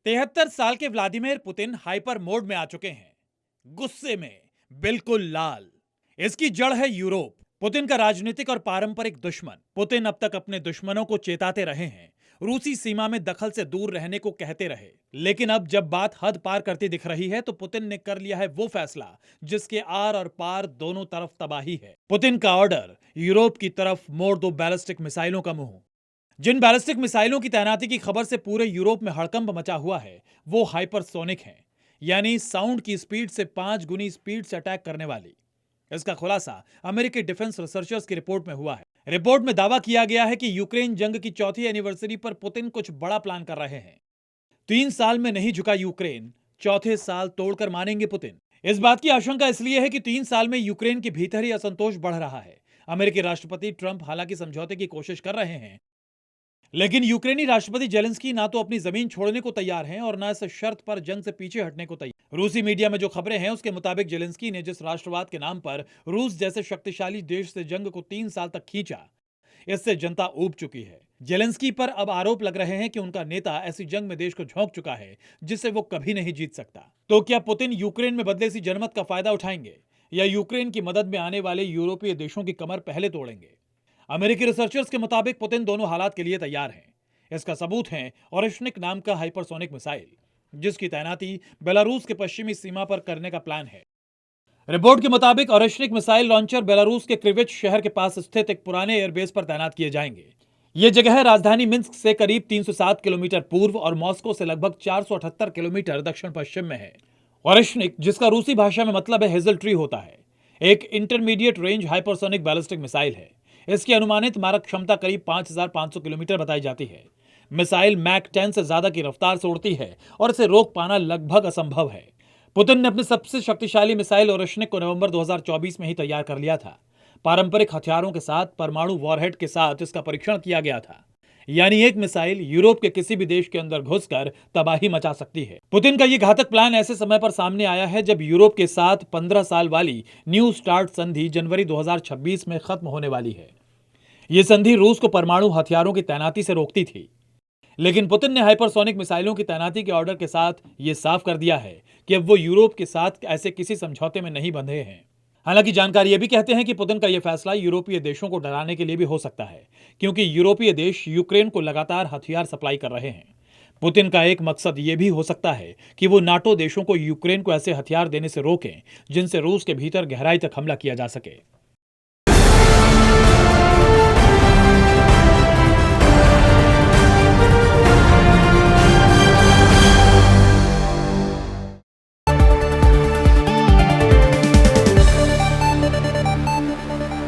73 साल के Vladimir Putin hyper mode में आ चुके हैं, गुस्से में, बिल्कुल लाल। इसकी जड़ है यूरोप, पुतिन का राजनीतिक और पारंपरिक दुश्मन। पुतिन अब तक अपने दुश्मनों को चेताते रहे हैं, रूसी सीमा में दखल से दूर रहने को कहते रहे, लेकिन अब जब बात हद पार करती दिख रही है तो पुतिन ने कर लिया है वो फैसला जिसके आर और पार दोनों तरफ तबाही है। पुतिन का ऑर्डर, यूरोप की तरफ मोड़ दो बैलिस्टिक मिसाइलों का मुंह। जिन बैलिस्टिक मिसाइलों की तैनाती की खबर से पूरे यूरोप में हड़कंप मचा हुआ है वो हाइपरसोनिक हैं, यानी साउंड की स्पीड से 5 गुनी स्पीड से अटैक करने वाली। इसका खुलासा अमेरिकी डिफेंस रिसर्चर्स की रिपोर्ट में हुआ है। रिपोर्ट में दावा किया गया है कि यूक्रेन जंग की चौथी एनिवर्सरी पर पुतिन कुछ बड़ा प्लान कर रहे हैं। 3 साल में नहीं झुका यूक्रेन, चौथे साल तोड़कर मानेंगे पुतिन। इस बात की आशंका इसलिए है कि 3 साल में यूक्रेन के भीतर ही असंतोष बढ़ रहा है। अमेरिकी राष्ट्रपति ट्रंप हालांकि समझौते की कोशिश कर रहे हैं, लेकिन यूक्रेनी राष्ट्रपति जेलेंस्की ना तो अपनी जमीन छोड़ने को तैयार हैं और ना इस शर्त पर जंग से पीछे हटने को तैयार। रूसी मीडिया में जो खबरें हैं उसके मुताबिक जेलेंस्की ने जिस राष्ट्रवाद के नाम पर रूस जैसे शक्तिशाली देश से जंग को 3 साल तक खींचा, इससे जनता ऊब चुकी है। जेलेंस्की पर अब आरोप लग रहे हैं कि उनका नेता ऐसी जंग में देश को झोंक चुका है जिससे वो कभी नहीं जीत सकता। तो क्या पुतिन यूक्रेन में बदले सी जनमत का फायदा उठाएंगे या यूक्रेन की मदद में आने वाले यूरोपीय देशों की कमर पहले तोड़ेंगे? अमेरिकी रिसर्चर्स के मुताबिक पुतिन दोनों हालात के लिए तैयार हैं। इसका सबूत है ओरेश्निक नाम का हाइपरसोनिक मिसाइल, जिसकी तैनाती बेलारूस के पश्चिमी सीमा पर करने का प्लान है। रिपोर्ट के मुताबिक ओरेश्निक मिसाइल लॉन्चर बेलारूस के क्रिविच शहर के पास स्थित एक पुराने एयरबेस पर तैनात किए जाएंगे। यह जगह है राजधानी मिन्स्क से करीब 307 किलोमीटर पूर्व और मॉस्को से लगभग 478 किलोमीटर दक्षिण पश्चिम में है। ओरेश्निक, जिसका रूसी भाषा में मतलब है हेजल ट्री होता है, एक intermediate range hypersonic ballistic missile है। इसकी अनुमानित मारक क्षमता करीब 5500 किलोमीटर बताई जाती है। मिसाइल मैक 10 से ज्यादा की रफ्तार से उड़ती है और इसे रोक पाना लगभग असंभव है। पुतिन ने अपनी सबसे शक्तिशाली मिसाइल ओरेश्निक को नवंबर 2024 में ही तैयार कर लिया था। पारंपरिक हथियारों के साथ, परमाणु वॉरहेड के साथ इसका परीक्षण किया गया था, यानी एक मिसाइल यूरोप के किसी भी देश के अंदर घुसकर तबाही मचा सकती है। पुतिन का यह घातक प्लान ऐसे समय पर सामने आया है जब यूरोप के साथ 15 साल वाली न्यू स्टार्ट संधि जनवरी 2026 में खत्म होने वाली है। यह संधि रूस को परमाणु हथियारों की तैनाती से रोकती थी, लेकिन पुतिन ने हाइपरसोनिक मिसाइलों की तैनाती के ऑर्डर के साथ यह साफ कर दिया है कि अब वो यूरोप के साथ ऐसे किसी समझौते में नहीं बंधे हैं। हालांकि जानकारी यह भी कहते हैं कि पुतिन का यह फैसला यूरोपीय देशों को डराने के लिए भी हो सकता है, क्योंकि यूरोपीय देश यूक्रेन को लगातार हथियार सप्लाई कर रहे हैं। पुतिन का एक मकसद यह भी हो सकता है कि वो नाटो देशों को यूक्रेन को ऐसे हथियार देने से रोकें जिनसे रूस के भीतर गहराई तक हमला किया जा सके।